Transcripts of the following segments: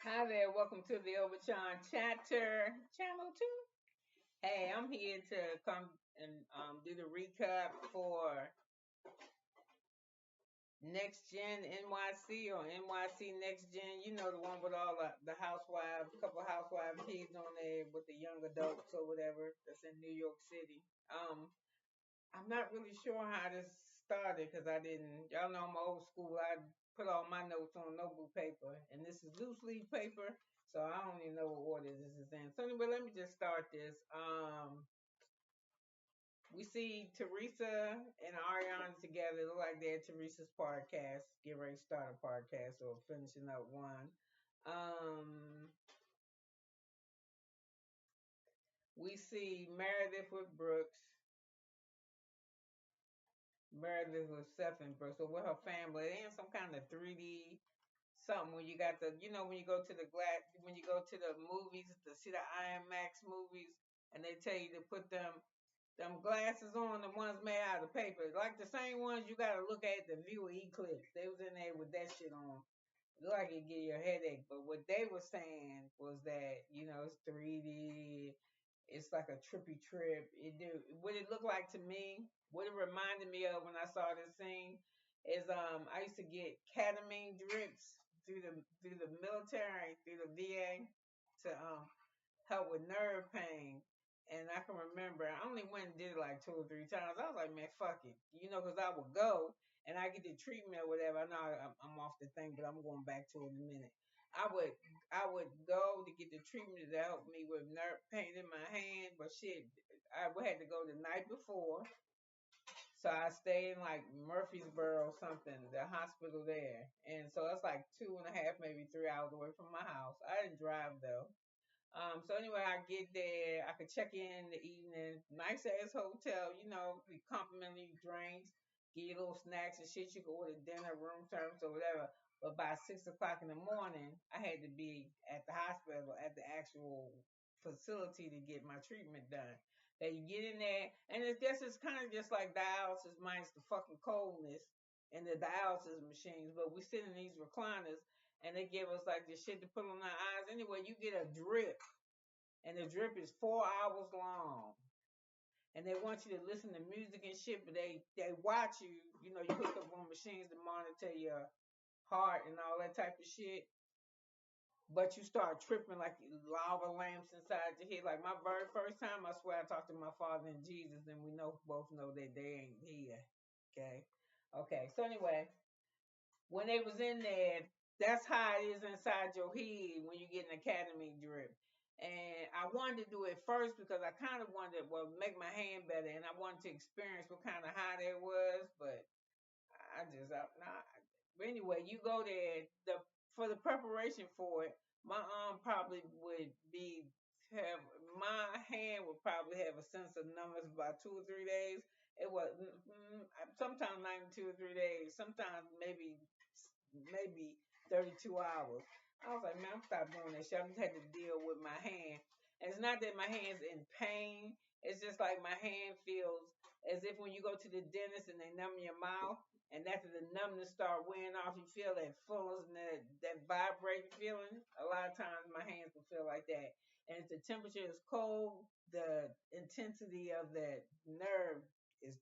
Hi there, welcome to the Overchan Chatter Channel 2. Hey, I'm here to come and do the recap for Next Gen NYC or NYC Next Gen. You know, the one with all the housewives, a couple housewives kids on there with the young adults or whatever that's in New York City. I'm not really sure how this started because I didn't, y'all know I'm old school. I put all my notes on notebook paper, and this is loose leaf paper, so I don't even know what order this is in. So anyway, let me just start this. We see Teresa and Ariana together. Look like they're at Teresa's podcast. Get ready to start a podcast or finishing up one. Um, we see Meredith with Brooks. Meredith with Seth and Brooks, or with her family. They in some kind of 3D something when you got the, when you go to the when you go to the movies to see the IMAX movies, and they tell you to put them glasses on, the ones made out of paper, like the same ones you got to look at the viewer eclipse. They was in there with that shit on. It looked like it give you a headache, but what they were saying was that it's 3D. It's like a trippy trip. What it looked like to me, what it reminded me of when I saw this scene is I used to get ketamine drips through the military, through the VA to help with nerve pain. And I can remember I only went and did it like 2 or 3 times. I was like, man, fuck it, because I would go and I get the treatment or whatever. I know I'm off the thing, but I'm going back to it in a minute. I would I would go to get the treatment to help me with nerve pain in my hand, but shit, I would had to go the night before, so I stayed in like Murfreesboro or something, the hospital there, and so that's like 2.5, maybe 3 hours away from my house. I didn't drive though. So anyway, I get there. I could check in the evening. Nice ass hotel, we complimentary drinks, give you little snacks and shit. You could order dinner, room service, or whatever. But by 6 o'clock in the morning, I had to be at the hospital at the actual facility to get my treatment done. That you get in there, and I guess it's kind of just like dialysis minus the fucking coldness and the dialysis machines. But we sit in these recliners, and they give us like this shit to put on our eyes. Anyway, you get a drip, and the drip is 4 hours long, and they want you to listen to music and shit, but they watch you. You hook up on machines to monitor your heart and all that type of shit. But you start tripping like lava lamps inside your head. Like my very first time, I swear I talked to my father and Jesus, and we both know that they ain't here. Okay, okay. So anyway, when they was in there, that's how it is inside your head when you get an academy drip. And I wanted to do it first because I kind of wanted to, well, make my hand better, and I wanted to experience what kind of high that was. But nah. But anyway, you go there. For the preparation for it, my arm probably would be have my hand would probably have a sense of numbness about 2 or 3 days. It was sometimes not even 2 or 3 days. Sometimes maybe 32 hours. I was like, man, I'm stop doing that shit. I just had to deal with my hand. And it's not that my hand's in pain. It's just like my hand feels as if when you go to the dentist and they numb your mouth, and after the numbness start wearing off, you feel that fullness and that vibrating feeling. A lot of times my hands will feel like that. And if the temperature is cold, the intensity of that nerve is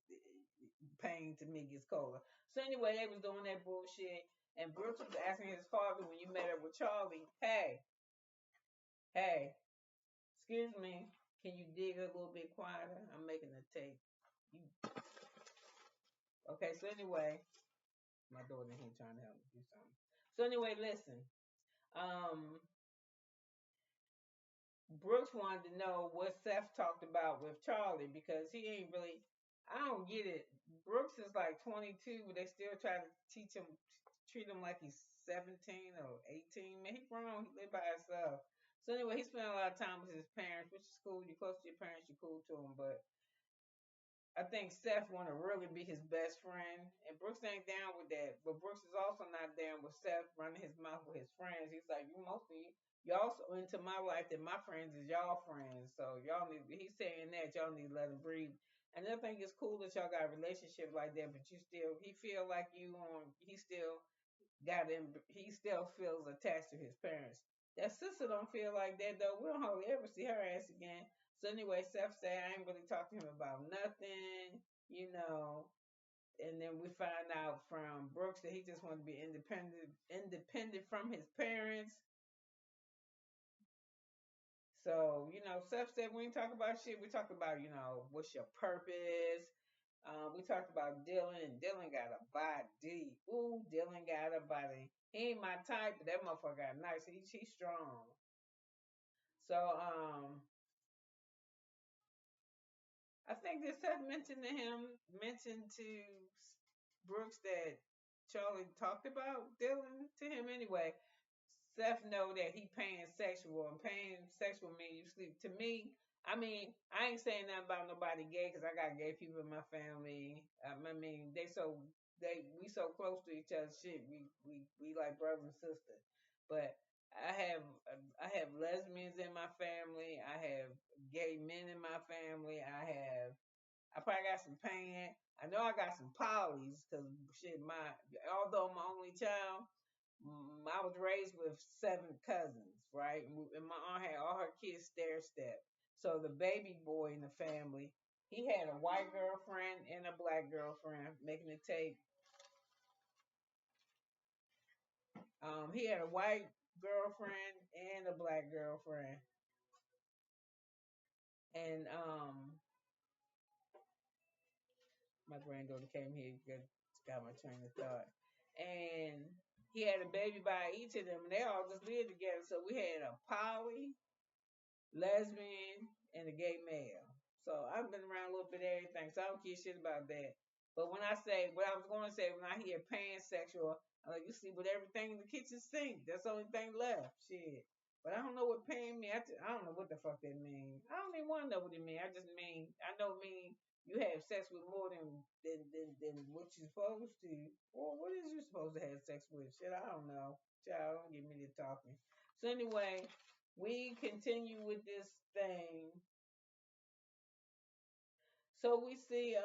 pain to me gets colder. So anyway, they was doing that bullshit, and Brooks was asking his father when you met up with Charlie, hey, excuse me, can you dig a little bit quieter? I'm making a tape. You okay? So anyway, my daughter here trying to help me do something. So anyway, listen. Um, Brooks wanted to know what Seth talked about with Charlie because he ain't really. I don't get it. Brooks is like 22, but they still try to teach him, treat him like he's 17 or 18. Man, he grown. He live by himself. So anyway, he spent a lot of time with his parents, which is cool. You're close to your parents, you're cool to them. But I think Seth want to really be his best friend, and Brooks ain't down with that. But Brooks is also not down with Seth running his mouth with his friends. He's like, y'all so into my life that my friends is y'all friends. So y'all need. He's saying that y'all need to let him breathe. And I think it's cool that y'all got a relationship like that, but he feel like he still got him. He still feels attached to his parents. That sister don't feel like that though. We don't hardly ever see her ass again. So anyway, Seth said I ain't really talk to him about nothing, you know. And then we find out from Brooks that he just wanted to be independent from his parents. So, Seth said we ain't talk about shit. We talk about, what's your purpose? We talked about Dylan, and Dylan got a body. Ooh, Dylan got a body. He ain't my type, but that motherfucker got nice. He's strong. So, I think this Seth mentioned to Brooks that Charlie talked about Dylan to him anyway. Seth know that he pansexual, and pansexual mean you sleep. To me, I mean, I ain't saying nothing about nobody gay because I got gay people in my family. I mean, we so close to each other. Shit, we like brother and sister. But I have lesbians in my family. I have gay men in my family. I probably got some pan. I know I got some polys because shit, although I'm my only child, I was raised with 7 cousins, right? And my aunt had all her kids stair step. So the baby boy in the family, he had a white girlfriend and a black girlfriend, making it take. He had a white girlfriend and a black girlfriend, and my granddaughter came here, got my train of thought, and he had a baby by each of them, and they all just lived together. So we had a poly, lesbian, and a gay male. So I've been around a little bit of everything, so I don't care shit about that. But when I say what I was going to say, when I hear pansexual, I'm like, you sleep with everything in the kitchen sink. That's the only thing left. Shit. But I don't know what pan mean. I don't know what the fuck that mean. I don't even want to know what it mean. I just mean I know it mean you have sex with more than what you're supposed to. Or what is you supposed to have sex with? Shit, I don't know. Child, don't get me to talking. So anyway, we continue with this thing. So we see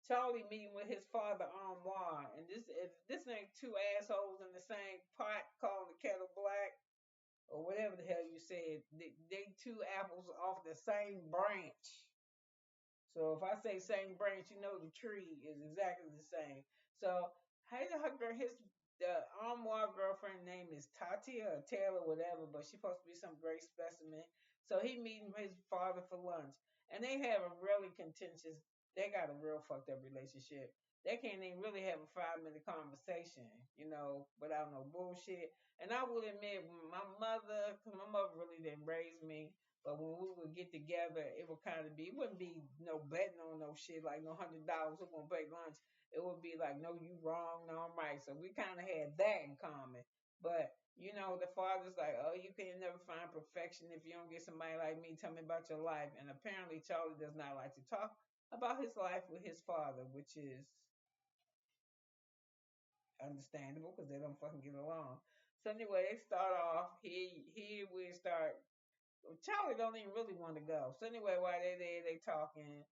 Charlie meeting with his father Anwar, and this ain't two assholes in the same pot calling the kettle black or whatever the hell you said. They two apples off the same branch. So if I say same branch, you know the tree is exactly the same. So his the Armoire girlfriend name is Tatia or Taylor, whatever, but she's supposed to be some great specimen. So he meeting his father for lunch, and they have a really contentious. They got a real fucked up relationship. They can't even really have a 5 minute conversation, without no bullshit. And I will admit, my mother, because my mother really didn't raise me, but when we would get together, it would kind of be, it wouldn't be no betting on no shit, like no $100, we're going to pay lunch. It would be like, no, you wrong, no, I'm right. So we kind of had that in common. But, the father's like, oh, you can never find perfection if you don't get somebody like me. Tell me about your life. And apparently, Charlie does not like to talk about his life with his father, which is understandable because they don't fucking get along. So anyway, they start off. Here we start. Charlie don't even really want to go. So anyway, while they're there, they talking.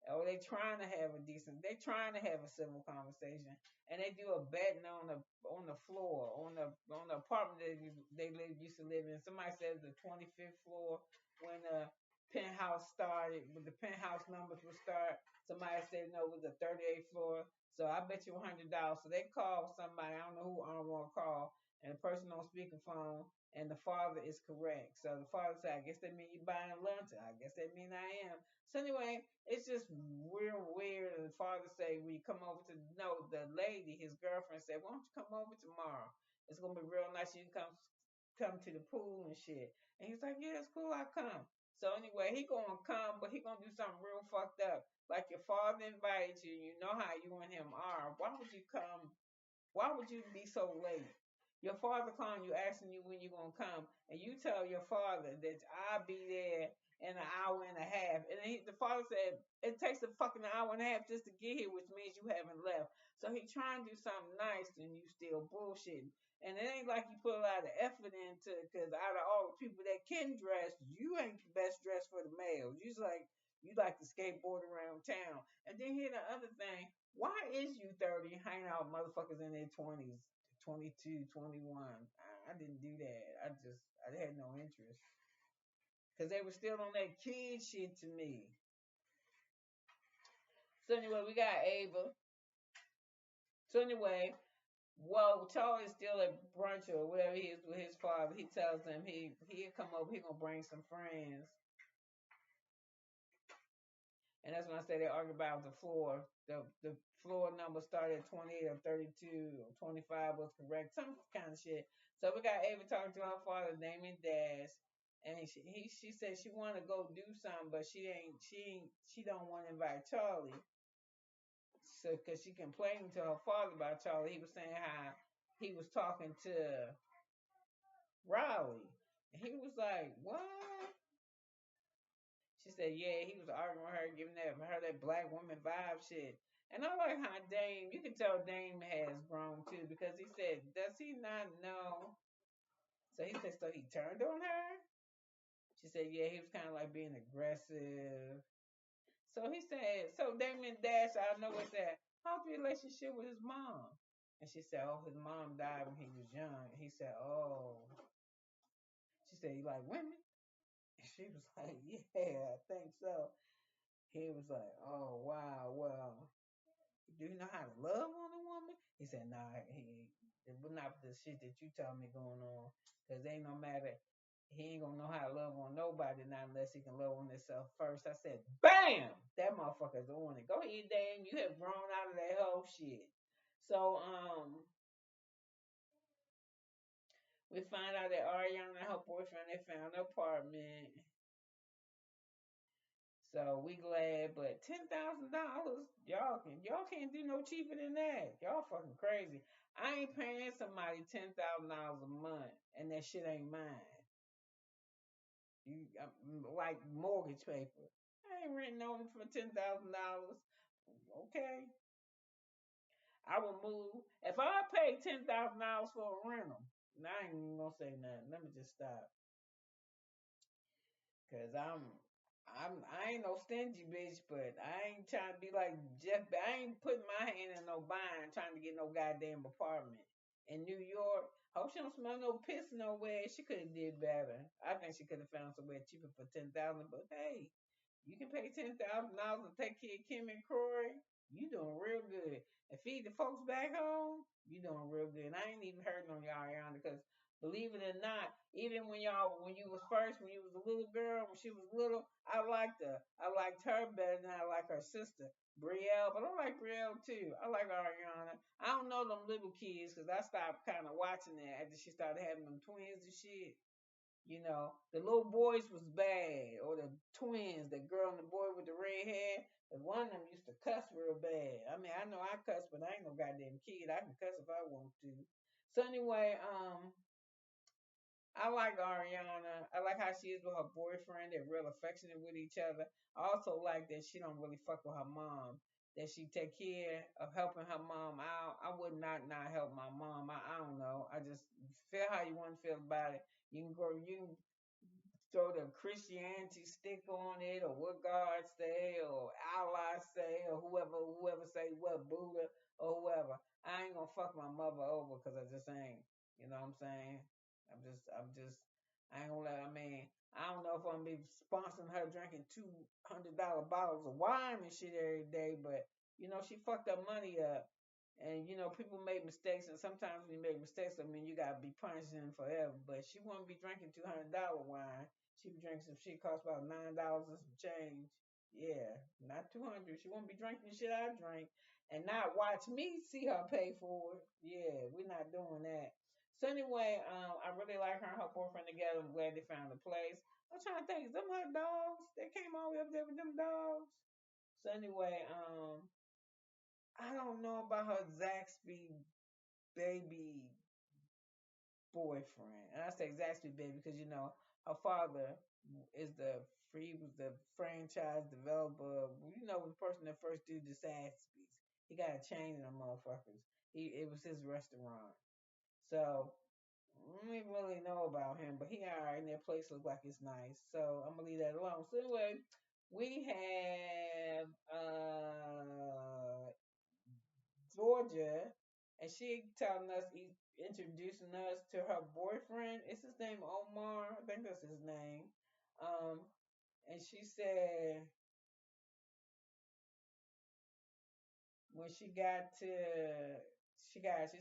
Or they trying to have a decent. They trying to have a civil conversation, and they do a betting on the floor on the apartment that used to live in. Somebody said the 25th floor when the penthouse started. When the penthouse numbers would start, somebody said no, it was the 38th floor. So I bet you $100. So they called somebody. I don't know who Armor called, and the person on speakerphone. And the father is correct. So the father said, I guess that mean you buying lunch. I guess that mean I am. So anyway, it's just real weird. And the father say, "Will you come over to?" No, the lady, his girlfriend said, "Why don't you come over tomorrow? It's gonna be real nice. You can come to the pool and shit." And he's like, "Yeah, it's cool. I come." So anyway, he gonna come, but he gonna do something real fucked up. Like your father invited you. You know how you and him are. Why would you come? Why would you be so late? Your father calling you, asking you when you're gonna come, and you tell your father that I'll be there in an hour and a half. And the father said it takes a fucking hour and a half just to get here, which means you haven't left. So he trying to do something nice, and you still bullshitting. And it ain't like you put a lot of effort into it, because out of all the people that can dress, you ain't the best dressed for the males. You like to skateboard around town. And then here the other thing, why is you 30 hanging out with motherfuckers in their 20s, 22, 21? I didn't do that. I had no interest because they were still on that kid shit to me. So anyway, we got Ava. So anyway, well, Charlie's still at brunch or whatever he is with his father. He tells them he'll come over. He gonna bring some friends. And that's when I say they argue about the floor. The floor number started at 28 or 32 or 25 was correct. Some kind of shit. So we got Ava talking to her father, Damien Dash. And she said she want to go do something, but she don't want to invite Charlie. So because she complained to her father about Charlie, he was saying how he was talking to Riley, and he was like, "What?" She said, "Yeah, he was arguing with her, giving her that black woman vibe shit." And I like how Dame, you can tell Dame has grown too because he said, "Does he not know?" So he said, "So he turned on her." She said, "Yeah, he was kind of like being aggressive." So he said, "So Damien Dash, I know it's that. How's the relationship with his mom?" And she said, "Oh, his mom died when he was young." And he said, "Oh." She said, "You like women?" And she was like, "Yeah, I think so." He was like, "Oh, wow, well, do you know how to love on a woman?" He said, "Nah, it would not the shit that you tell me going on, cause ain't no matter. He ain't gonna know how to love on nobody not unless he can love on himself first." I said, "Bam! That motherfucker's on it. Go ahead, Dame. You have grown out of that whole shit." So we find out that Ariana and her boyfriend they found an apartment. So we glad, but $10,000, y'all can't do no cheaper than that. Y'all fucking crazy. I ain't paying somebody $10,000 a month, and that shit ain't mine. Like mortgage paper. I ain't renting on for $10,000. Okay, I will move if I pay $10,000 for a rental. Now I ain't even gonna say nothing. Let me just stop. Cause I ain't no stingy bitch, but I ain't trying to be like Jeff. I ain't putting my hand in no bind trying to get no goddamn apartment in New York. Hope she don't smell no piss nowhere. She could have did better. I think she could have found somewhere cheaper for 10,000. But hey, you can pay $10,000 and take care of Kim and Croy. You doing real good. And feed the folks back home. You doing real good. And I ain't even hurting on y'all, Ariana, because believe it or not, even when you was first, when you was a little girl, when she was little, I liked her. I liked her better than I like her sister, Brielle. But I like Brielle too. I like Ariana. I don't know them little kids because I stopped kind of watching that after she started having them twins and shit. You know, the little boys was bad, or the twins, the girl and the boy with the red hair. And one of them used to cuss real bad. I mean, I know I cuss, but I ain't no goddamn kid. I can cuss if I want to. So anyway, I like Ariana. I like how she is with her boyfriend. They're real affectionate with each other. I also like that she don't really fuck with her mom. That she take care of helping her mom out. I would not help my mom. I don't know. I just feel how you want to feel about it. You can go. You can throw the Christianity stick on it, or what God say, or Allah say, or whoever say what, Buddha or whoever. I ain't gonna fuck my mother over because I just ain't. You know what I'm saying? I'm just, I ain't gonna let. I mean, I don't know if I'm gonna be sponsoring her drinking $200 bottles of wine and shit every day, but she fucked her money up. And people make mistakes, and sometimes when you make mistakes, I mean, you gotta be punishing forever. But she won't be drinking $200 wine. She be drinking some shit cost about $9 and some change. Yeah, not 200. She won't be drinking the shit I drink, and not watch me see her pay for it. Yeah, we're not doing that. So anyway, I really like her and her boyfriend together. I'm glad they found a place. I'm trying to think, is them her dogs? They came all the way up there with them dogs. So anyway, I don't know about her Zaxby baby boyfriend. And I say Zaxby baby because her father is was the franchise developer. The person that first did the Zaxby's. He got a chain in them motherfuckers. It was his restaurant. So we didn't really know about him, but he alright, and that place looks like it's nice. So I'm gonna leave that alone. So anyway, we have Georgia and she telling us, introducing us to her boyfriend. Is his name Omar? I think that's his name. Um, and she said when she said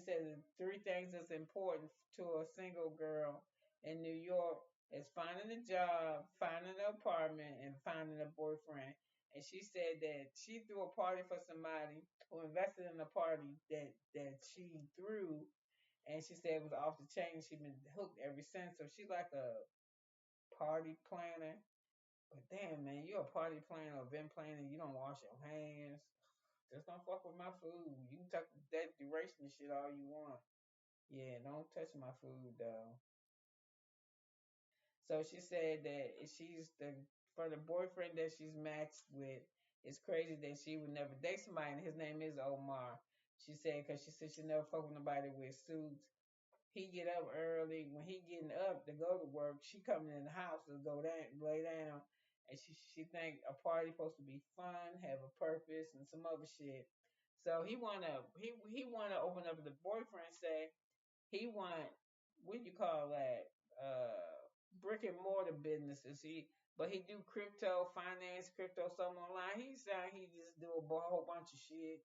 the three things that's important to a single girl in New York is finding a job, finding an apartment, and finding a boyfriend. And she said that she threw a party for somebody who invested in a party that she threw, and she said it was off the chain. She's been hooked ever since. So she's like a party planner. But damn, man, you're a party planner or event planner. You don't wash your hands. Just don't fuck with my food. You can talk that duration and shit all you want. Yeah, don't touch my food though. So she said that she's the for the boyfriend that she's matched with. It's crazy that she would never date somebody, and his name is Omar. She said because she said she never fuck with nobody with suits. He get up early. When he getting up to go to work, she coming in the house to go down, lay down, and she think a party supposed to be fun, have a purpose, and some other shit. So he wanna open up the boyfriend say he want what do you call that brick and mortar businesses. But he do crypto finance, crypto something online. He said he just do a whole bunch of shit.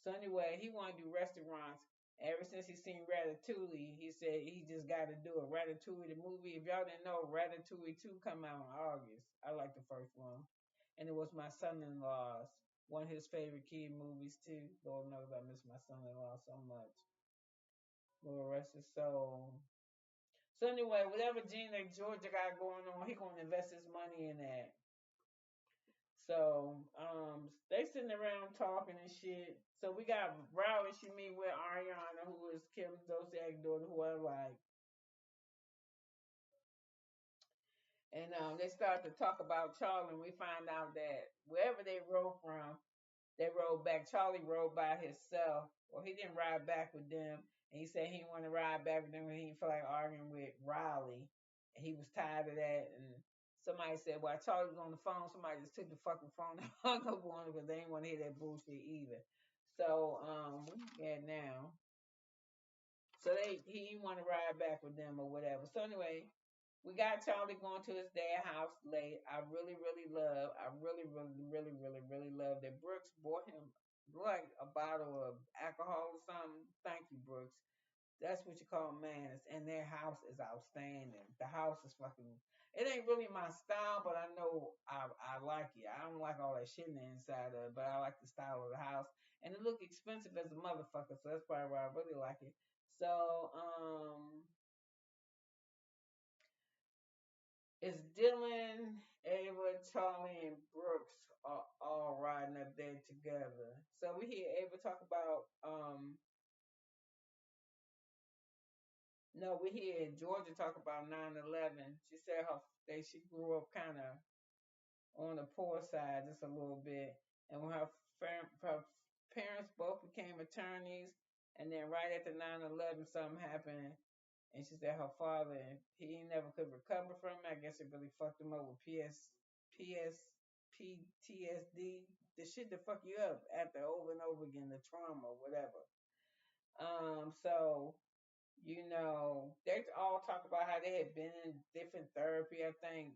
So anyway, he want to do restaurants. Ever since he seen Ratatouille, he said he just got to do it. Ratatouille the movie. If y'all didn't know, Ratatouille 2 come out in August. I like the first one, and it was my son-in-law's one of his favorite kid movies too. Lord knows I miss my son-in-law so much. Lord rest his soul. So anyway, whatever gene that Georgia got going on, he gonna invest his money in that. So they sitting around talking and shit. So we got Riley. She meet with Ariana, who is Kim Zolciak's daughter, who I like. And they start to talk about Charlie, and we find out that wherever they rode from, they rode back. Charlie rode by himself. Well, he didn't ride back with them. And he said he didn't want to ride back with them. He didn't feel like arguing with Riley. And he was tired of that. And somebody said, while Charlie was on the phone, somebody just took the fucking phone and hung up on him because they didn't want to hear that bullshit either. So, what we got now? So he didn't want to ride back with them or whatever. So anyway, we got Charlie going to his dad's house late. I really love that Brooks bought him like a bottle of alcohol or something. Thank you, Brooks. That's what you call manners. And their house is outstanding. The house is fucking. It ain't really my style, but I know I like it. I don't like all that shit in the inside of it, but I like the style of the house. And it look expensive as a motherfucker, so that's probably why I really like it. So, it's Dylan, Ava, Charlie, and Brooks are all riding up there together. So we hear Ava talk about no, we hear Georgia talk about 9/11. She said she grew up kind of on the poor side just a little bit, and when her parents both became attorneys, and then right after 9/11 something happened, and she said her father he never could recover from it. I guess it really fucked him up with PTSD, the shit that fuck you up after over and over again, the trauma or whatever. So they all talk about how they had been in different therapy. I think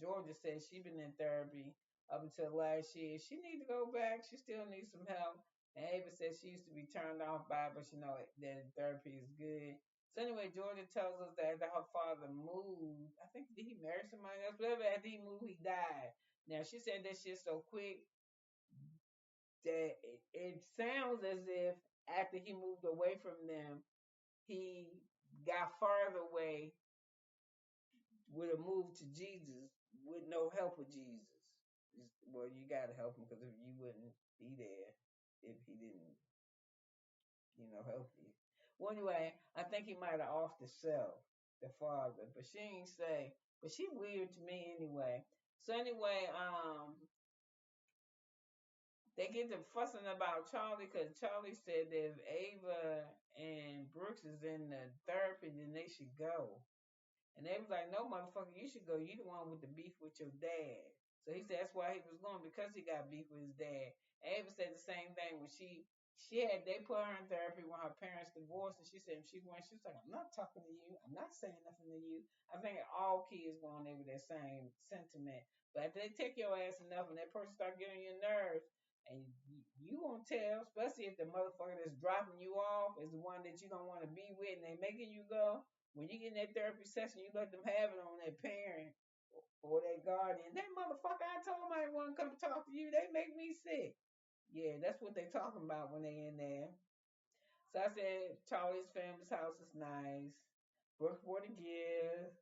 Georgia said she been in therapy up until last year. She need to go back. She still needs some help. And Ava said she used to be turned off by it, but that therapy is good. So anyway, Georgia tells us that after her father moved, I think did he marry somebody else? Whatever, after he moved, he died. Now she said that shit so quick that it sounds as if after he moved away from them, he got farther away with a move to Jesus with no help of Jesus. Well, you got to help him because if you wouldn't be there if he didn't, help you. Well, anyway, I think he might have off the self, the father, but she ain't say. But she weird to me anyway. So anyway, they get to fussing about Charlie because Charlie said that if Ava and Brooks is in the therapy, then they should go. And they was like, no, motherfucker, you should go. You the one with the beef with your dad. So he said that's why he was going because he got beef with his dad. Ava said the same thing when they put her in therapy when her parents divorced, and she said she was like, I'm not talking to you, I'm not saying nothing to you. I think all kids go on there with that same sentiment. But if they take your ass enough and that person start getting on your nerves, and you won't tell, especially if the motherfucker that's dropping you off is the one that you don't want to be with and they making you go. When you get in that therapy session, you let them have it on that parent or that guardian. That motherfucker, I told my one come talk to you. They make me sick. Yeah, that's what they talking about when they in there. So I said, Charlie's family's house is nice. Brooke bought a gift.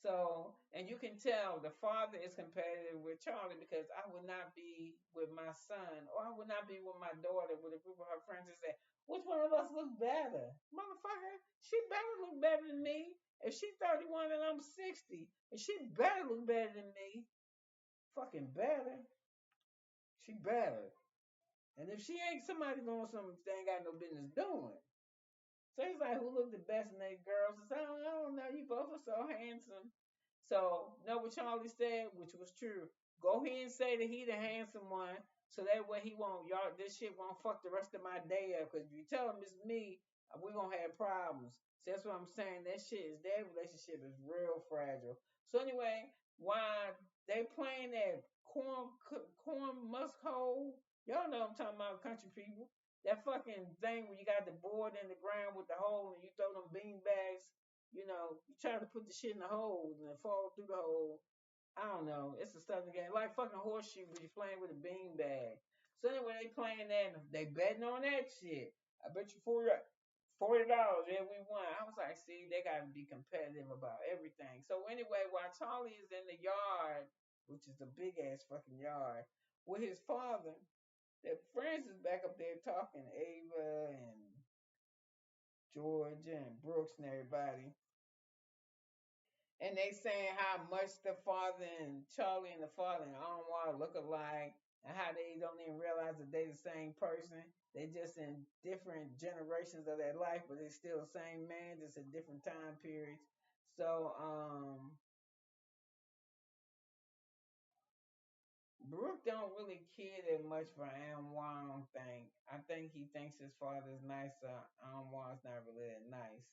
So, and you can tell the father is competitive with Charlie because I would not be with my son or I would not be with my daughter with a group of her friends and say, which one of us look better? Motherfucker, she better look better than me. If she's 31 and I'm 60, and she better look better than me. Fucking better. She better. And if she ain't somebody doing something they ain't got no business doing. So he's like, who looked the best in they girls? I said, I don't know. You both are so handsome. So, know what Charlie said, which was true. Go ahead and say that he the handsome one, so that way he won't, y'all, this shit won't fuck the rest of my day up. Because if you tell him it's me, we going to have problems. So that's what I'm saying. Their relationship is real fragile. So anyway, while they playing that corn musk hole, y'all know I'm talking about country people. That fucking thing where you got the board in the ground with the hole and you throw them bean bags, you try to put the shit in the hole and it fall through the hole. I don't know. It's a southern game. Like fucking horseshoe, but you're playing with a bean bag. So anyway, they playing that and they betting on that shit. I bet you $40 every one. I was like, see, they gotta be competitive about everything. So anyway, while Charlie is in the yard, which is a big ass fucking yard, with his father, their friends is back up there talking, Ava and Georgia and Brooks and everybody. And they saying how much the father and Charlie and the father and Anwar look alike and how they don't even realize that they the same person. They just in different generations of their life, but they still the same man, just in different time periods. So Brooke don't really care that much for Anwar, I don't think. I think he thinks his father's nice. Anwar's not really that nice.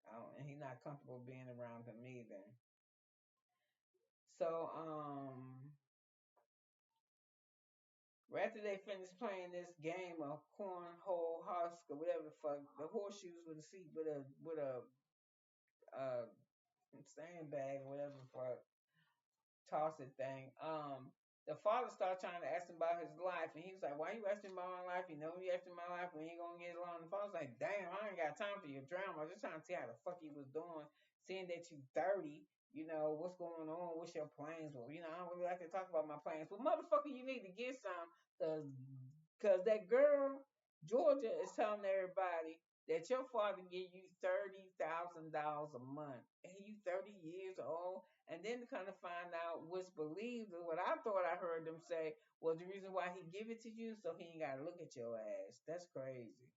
And he's not comfortable being around him either. So, right after they finish playing this game of cornhole husk or whatever the fuck, the horseshoes with a seat with a uh sandbag or whatever the fuck, toss it thing. The father started trying to ask him about his life, and he was like, "Why you asking about my life? You know you asking my life, we ain't gonna get along." The father's like, "Damn, I ain't got time for your drama. I'm just trying to see how the fuck you was doing, seeing that you 30. What's going on? What's your plans?" Well, I don't really like to talk about my plans, but motherfucker, you need to get some, cause that girl Georgia is telling everybody that your father give you $30,000 a month, and you 30 years old. And then to kind of find out what's believed, or what I thought I heard them say was the reason why he give it to you, so he ain't gotta look at your ass. That's crazy.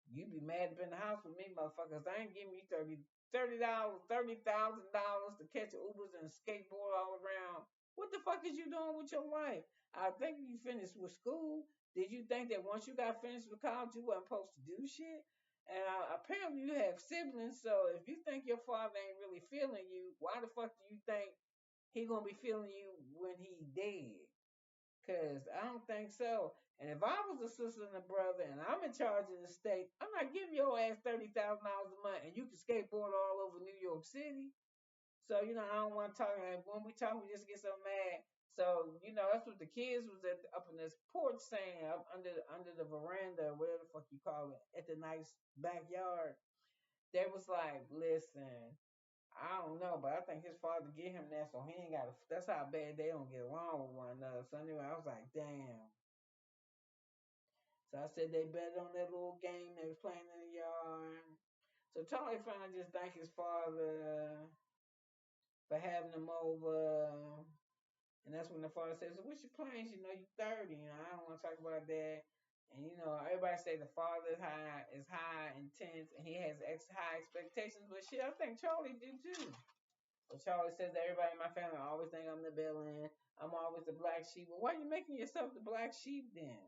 You be mad up in the house with me, motherfuckers. I ain't giving you $30,000 to catch Ubers and skateboard all around. What the fuck is you doing with your life? I think you finished with school. Did you think that once you got finished with college, you wasn't supposed to do shit? And apparently you have siblings, so if you think your father ain't really feeling you, why the fuck do you think he gonna be feeling you when he dead? Cause I don't think so. And if I was a sister and a brother and I'm in charge of the state, I'm not giving your ass $30,000 a month and you can skateboard all over New York City. So, I don't want to talk. Like, when we talk, we just get so mad. So, that's what the kids was up in this porch saying, up under the veranda, whatever the fuck you call it, at the nice backyard. They was like, listen, I don't know, but I think his father get him that, so he ain't got to. That's how bad they don't get along with one another. So anyway, I was like, damn. So I said they bet on that little game they was playing in the yard. So Charlie finally just thanked his father for having him over. And that's when the father says, so what's your plans? You 30. I don't want to talk about that. And everybody say the father is high intense and he has high expectations, but shit, I think Charlie do too. But Charlie says that everybody in my family always think I'm the villain. I'm always the black sheep. Well, why are you making yourself the black sheep then?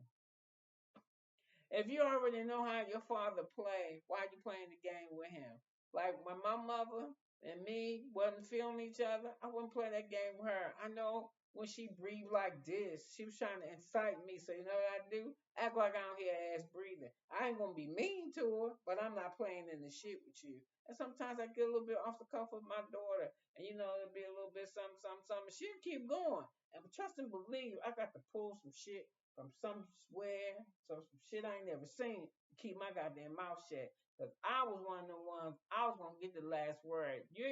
If you already know how your father played, why are you playing the game with him? Like when my mother and me wasn't feeling each other, I wouldn't play that game with her. I know when she breathed like this, she was trying to incite me. So you know what I do? Act like I don't hear her ass breathing. I ain't gonna be mean to her, but I'm not playing in the shit with you. And sometimes I get a little bit off the cuff with my daughter, and you know it'll be a little bit something, something, something. She'll keep going. And trust and believe, I got to pull some shit from somewhere, some shit I ain't never seen to keep my goddamn mouth shut. Cause I was one of them ones. I was gonna get the last word. You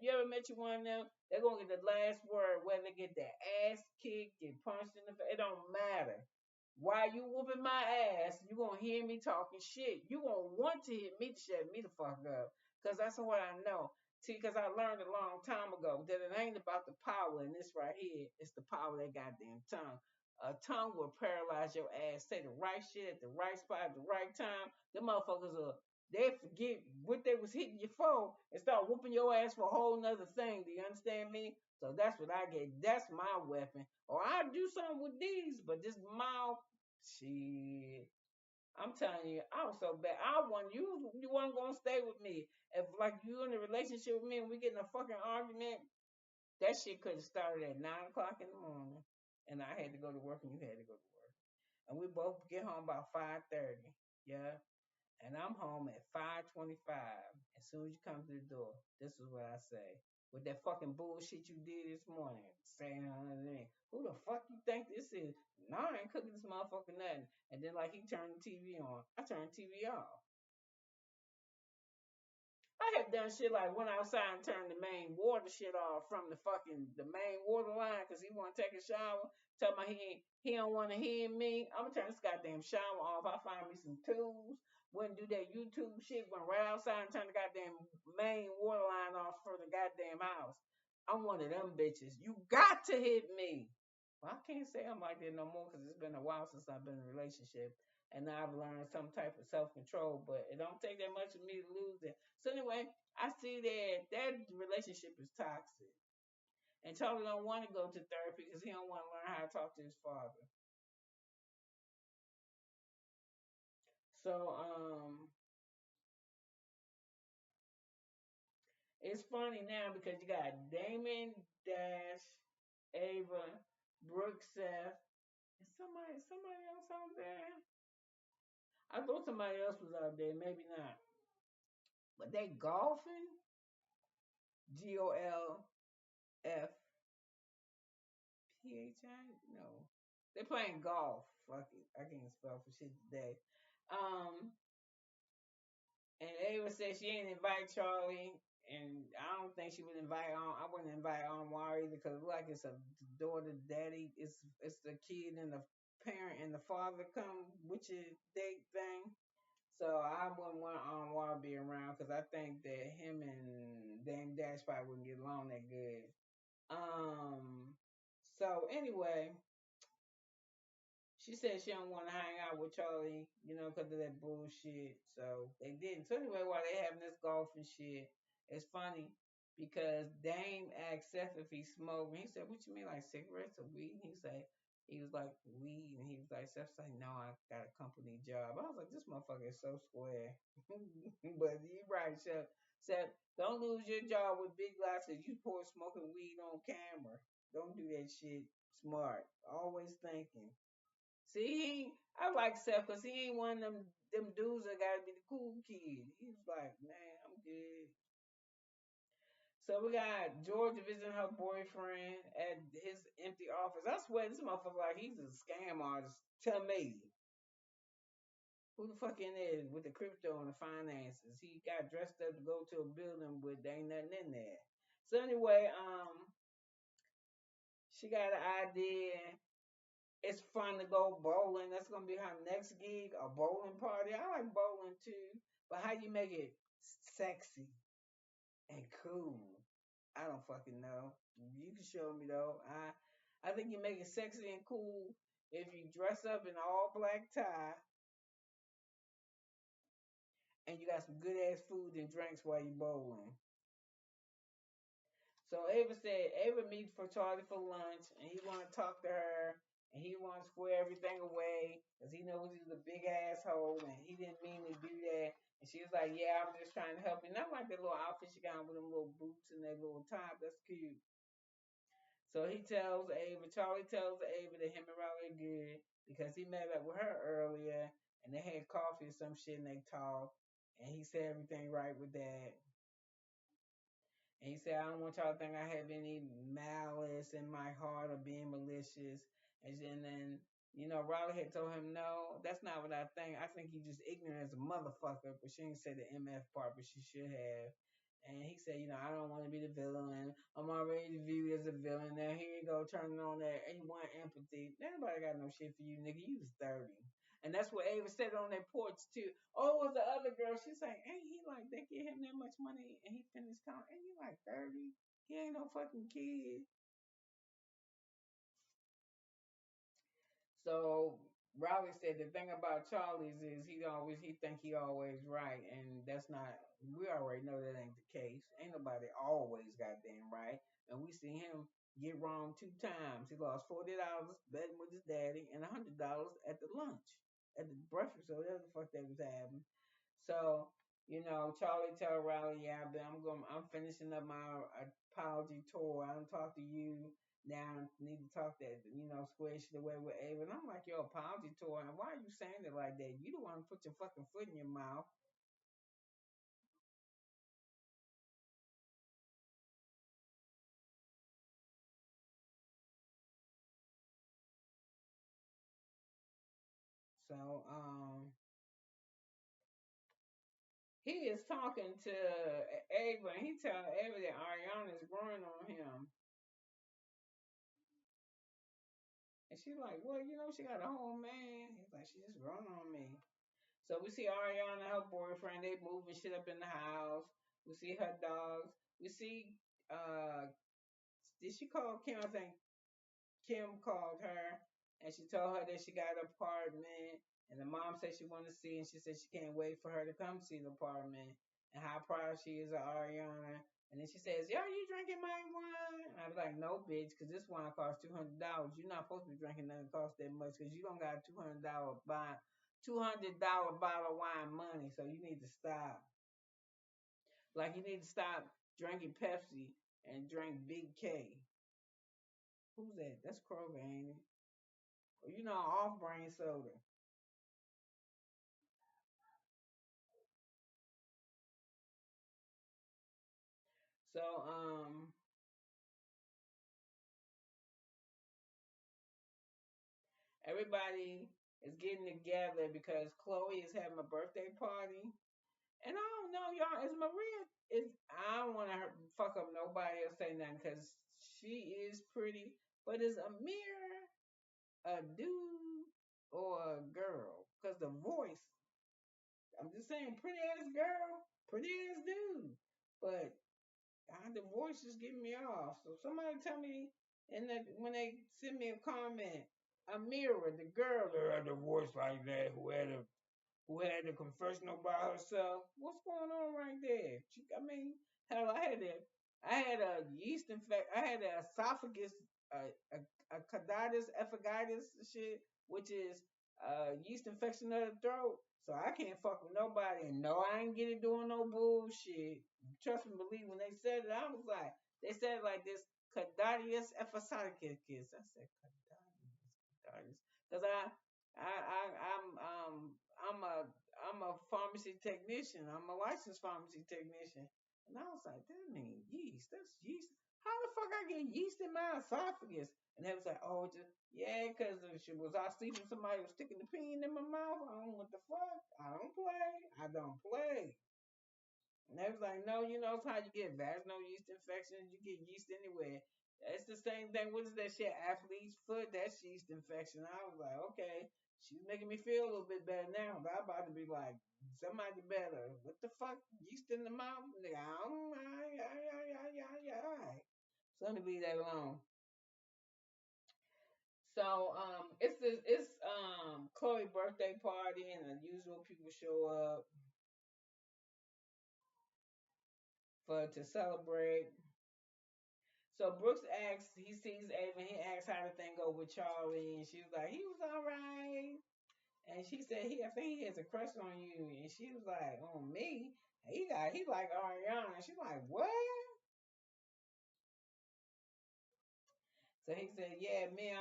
ever met you one of them? They're gonna get the last word, whether they get their ass kicked, get punched in the face. It don't matter. While you whooping my ass, you gonna hear me talking shit. You gonna want to hear me to shut me the fuck up. Cause that's what I know. See, cause I learned a long time ago that it ain't about the power in this right here. It's the power of that goddamn tongue. A tongue will paralyze your ass. Say the right shit at the right spot at the right time. Them motherfuckers will they forget what they was hitting you for and start whooping your ass for a whole nother thing. Do you understand me? So that's what I get. That's my weapon. Or I do something with these, but this mouth, shit. I'm telling you, I was so bad. I want you. You weren't gonna stay with me. If like you in a relationship with me and we get in a fucking argument, that shit could have started at 9 o'clock in the morning, and I had to go to work, and you had to go to work, and we both get home about 5:30. Yeah, and I'm home at 5:25. As soon as you come to the door, this is what I say. With that fucking bullshit you did this morning, saying who the fuck you think this is? No, I ain't cooking this motherfucker nothing. And then like he turned the TV on, I turned the TV off. I have done shit like went outside and turned the main water shit off from the main water line because he want to take a shower. Tell me he don't want to hear me. I'm gonna turn this goddamn shower off. I find me some tools. Wouldn't do that YouTube shit. Went right outside and turned the goddamn main water line off for the goddamn house. I'm one of them bitches. You got to hit me. Well, I can't say I'm like that no more because it's been a while since I've been in a relationship, and now I've learned some type of self control. But it don't take that much of me to lose it. So anyway, I see that that relationship is toxic, and Charlie don't want to go to therapy because he don't want to learn how to talk to his father. So it's funny now because you got Damon, Dash, Ava, Brooke, Seth, and somebody else out there. I thought somebody else was out there, maybe not. But they golfing, GOLFPHI? No. They playing golf. Fuck it. I can't spell for shit today. Um, and Ava said she ain't invite Charlie, and I don't think she would invite on. I wouldn't invite Anwar either because like it's a daughter, daddy. It's the kid and the parent and the father come with your date thing. So I wouldn't want Anwar to be around because I think that him and Dame Dash probably wouldn't get along that good. Um. So anyway, she said she don't want to hang out with Charlie, because of that bullshit. So they didn't. So anyway, while they having this golf and shit, it's funny because Dame asked Seth if he smoked, and he said, "What you mean, like cigarettes or weed?" He was like weed, and he was like, Seth's like, "No, I got a company job." I was like, "This motherfucker is so square," but you right, Seth, don't lose your job with big lots because you pour smoking weed on camera. Don't do that shit. Smart, always thinking. See, I like Seth because he ain't one of them dudes that gotta be the cool kid. He was like, man, I'm good. So we got Georgia visiting her boyfriend at his empty office. I swear this motherfucker like he's a scam artist. Tell me. Who the fuck in there with the crypto and the finances? He got dressed up to go to a building with there ain't nothing in there. So anyway, she got an idea. It's fun to go bowling. That's gonna be her next gig, a bowling party. I like bowling too, but how you make it sexy and cool? I don't fucking know. You can show me though. I think you make it sexy and cool if you dress up in all black tie and you got some good ass food and drinks while you bowling. So Ava said Ava meets for Charlie for lunch, and he want to talk to her, and he want to square everything away because he knows he's a big asshole, and he didn't mean to do that. And she was like, "Yeah, I'm just trying to help you." And I like that little outfit she got on with them little boots and that little top. That's cute. So he tells Ava, Charlie tells Ava that him and Riley are good because he met up with her earlier and they had coffee or some shit and they talked. And he said everything right with that. And he said, I don't want y'all to think I have any malice in my heart or being malicious. And then, Riley had told him, no, that's not what I think. I think he's just ignorant as a motherfucker. But she didn't say the MF part, but she should have. And he said, I don't want to be the villain. I'm already viewed as a villain. Now here you go, turning on that A1 empathy. Nobody got no shit for you, nigga. You was 30. And that's what Ava said on that porch too. Oh, it was the other girl. She's like, ain't he like they give him that much money and he finished count? Ain't he like 30? He ain't no fucking kid. So Riley said the thing about Charlie's is he think he always right, and that's not. We already know that ain't the case. Ain't nobody always goddamn right, and we see him get wrong 2 times. He lost $40 betting with his daddy and $100 at the lunch, at the breakfast or whatever the fuck they was having. So, Charlie tell Riley, yeah, but I'm finishing up my apology tour. I don't talk to you now. I need to talk that, square shit away with Ava. And I'm like, your apology tour. And why are you saying it like that? You don't want to put your fucking foot in your mouth. So, he is talking to Ava, and he tell Ava that Ariana is growing on him. And she's like, well, she got a whole man. He's like, she's just growing on me. So we see Ariana and her boyfriend, they moving shit up in the house. We see her dogs. We see did she call Kim? I think Kim called her and she told her that she got an apartment and the mom said she wanted to see and she said she can't wait for her to come see the apartment and how proud she is of Ariana. And then she says, yo, you drinking my wine? And I was like, no, bitch, because this wine costs $200. You're not supposed to be drinking nothing that costs that much because you don't got $200 bottle of wine money, so you need to stop. Like you need to stop drinking Pepsi and drink Big K. Who's that? That's Kroger, ain't it? Or off-brand soda. So everybody is getting together because Chloe is having a birthday party. And I don't know, y'all. Is Maria? Is I don't want to fuck up nobody or say nothing because she is pretty. But is Amir a dude or a girl? Because the voice, I'm just saying, pretty ass girl, pretty ass dude. But the voice is getting me off. So somebody tell me, when they send me a comment, Amira, the girl that had the voice like that, who had the confessional by herself. What's going on right there? I mean, hell, I had a yeast infection. I had an esophagus, a carditis, esophagitis shit, which is yeast infection of the throat. So I can't fuck with nobody. And no, I ain't get it doing no bullshit. Trust and believe when they said it, I was like, they said it like this, carditis esophagitis. I said carditis. Because I'm a I'm a pharmacy technician. I'm a licensed pharmacy technician. And I was like, that means yeast. That's yeast. How the fuck I get yeast in my esophagus? And they was like, oh, just yeah, because was I sleeping? Somebody was sticking the pin in my mouth. I don't know what the fuck. I don't play. I don't play. And they was like, no, it's how you get vaginal yeast infections. You get yeast anywhere. It's the same thing. What is that shit? Athlete's foot. That's yeast infection. I was like, okay. She's making me feel a little bit better now. But I'm about to be like, somebody better. What the fuck? Yeast in the mouth? Like, oh my, yeah. So let me leave that alone. So it's Chloe birthday party and the usual people show up for to celebrate. So Brooks asks, he sees Ava, and he asks how the thing go with Charlie, and she was like, he was all right. And she said, I think he has a crush on you. And she was like, on me? He like Ariana. And she's like, what? So he said, yeah, man,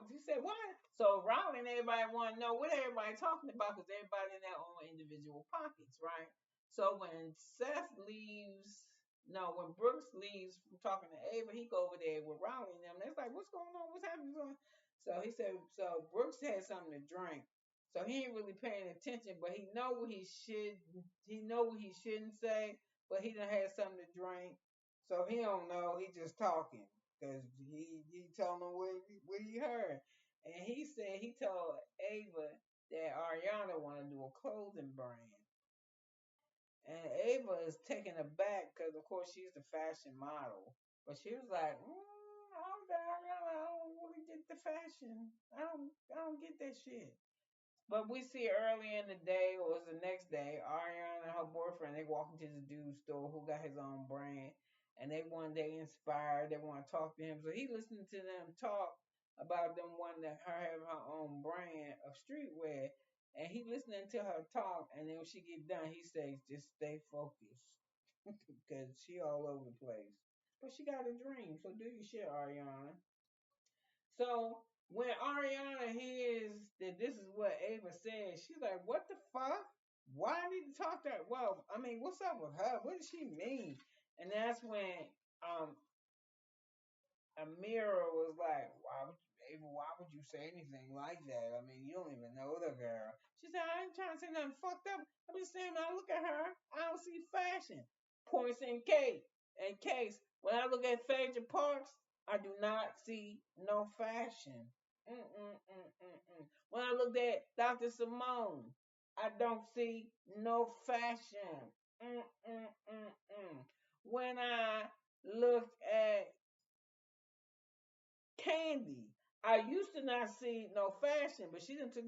he said, what? So Ronald and everybody want to know what everybody talking about because everybody in their own individual pockets, right? So when Seth leaves, no, when Brooks leaves from talking to Ava, he go over there with Ronald and them. They're like, what's going on? What's happening? So he said, so Brooks had something to drink. So he ain't really paying attention, but he know what he shouldn't say, but he done had something to drink. So he don't know. He just talking because he telling them what he heard, and he said he told Ava that Ariana want to do a clothing brand, and Ava is taken aback because of course she's the fashion model, but she was like, I don't really get the fashion. I don't get that shit. But we see early in the day, or it was the next day, Ariana and her boyfriend, they walk into this dude's store who got his own brand. And they inspired, they want to talk to him. So he listening to them talk about them wanting to her have her own brand of streetwear. And he listening to her talk, and then when she get done, he says, just stay focused. Because she all over the place. But she got a dream, so do your shit, Ariana. So when Ariana hears that this is what Ava said, she's like, "What the fuck? Why I need to talk to her? Well, I mean, what's up with her? What does she mean?" And that's when um Amira was like, "Why would you, Ava? Why would you say anything like that? I mean, you don't even know the girl." She said, "I ain't trying to say nothing fucked up. I'm just saying when I look at her, I don't see fashion." Points in case when I look at Phaedra Parks, I do not see no fashion. Mm-mm-mm-mm-mm. When I looked at Dr. Simone, I don't see no fashion. Mm-mm-mm-mm. When I looked at Candy, I used to not see no fashion, but she done took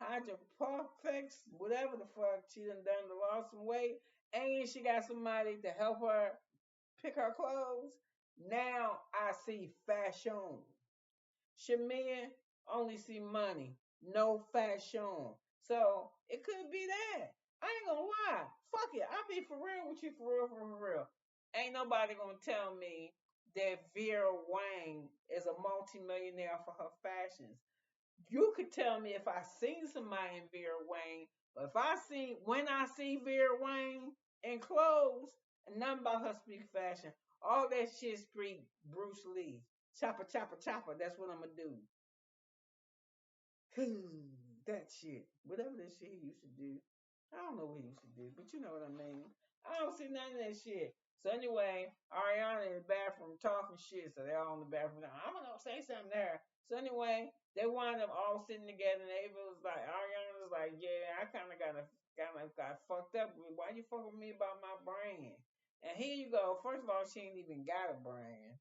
hydroponics, whatever the fuck she done to lost some weight, and she got somebody to help her pick her clothes. Now I see fashion. Shamir only see money, no fashion. So it could be that. I ain't gonna lie. Fuck it. I'll be for real with you, for real, for real. Ain't nobody gonna tell me that Vera Wang is a multimillionaire for her fashions. You could tell me if I seen somebody in Vera Wang, but if I see when I see Vera Wang in clothes, and nothing about her speak fashion. All that shit speak Bruce Lee. Chopper, chopper, chopper. That's what I'm gonna do. That shit. Whatever that shit he used to do. I don't know what he used to do, but you know what I mean. I don't see none of that shit. So anyway, Ariana in the bathroom talking shit, so they're all in the bathroom. I'm gonna say something there. So anyway, they wind up all sitting together, and Ava was like, Ariana was like, yeah, I kind of got fucked up. Why you fuck with me about my brand? And here you go. First of all, she ain't even got a brand.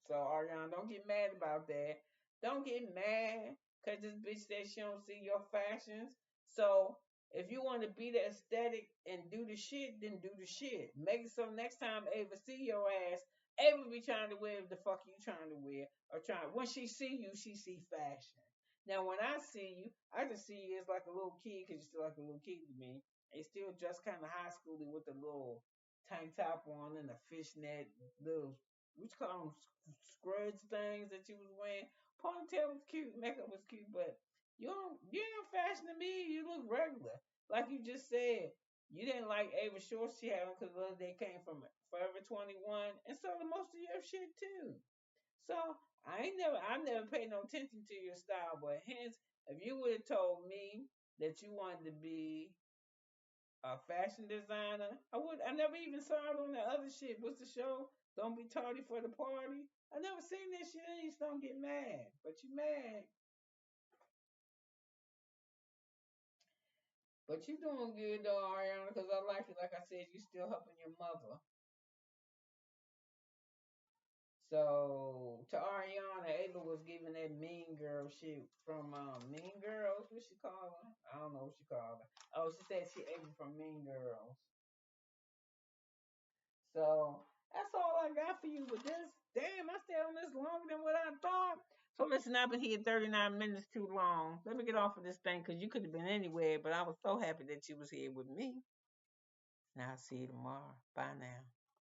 So Ariana, don't get mad about that. Don't get mad because this bitch said she don't see your fashions. So if you want to be the aesthetic and do the shit, then do the shit. Make it so next time Ava see your ass, Ava be trying to wear the fuck you trying to wear. Or trying when she see you, she see fashion. Now when I see you, I just see you as like a little kid because you're still like a little kid to me. And still dressed kind of high schooly with the little tank top on and the fishnet little what you call them scrubs things that you was wearing. Ponytail was cute, makeup was cute, but you ain't fashion to me. You look regular, like you just said. You didn't like Ava shorts she had on because the other day came from Forever 21, and so the most of your shit too. So I never paid no attention to your style, but hence, if you would have told me that you wanted to be a fashion designer. I never even saw it on the other shit. What's the show? Don't be tardy for the party. I never seen that shit. I just don't get mad. But you mad. But you doing good though, Ariana, because I like it. Like I said, you still helping your mother. So to Ariana, Ava was giving that mean girl shit from Mean Girls. What she call her? I don't know what she called her. Oh, she said she Ava from Mean Girls. So That's all I got for you with this. Damn, I stayed on this longer than what I thought. So listen, I've been here 39 minutes too long. Let me get off of this thing because you could have been anywhere, but I was so happy that you was here with me. And I'll see you tomorrow. Bye now.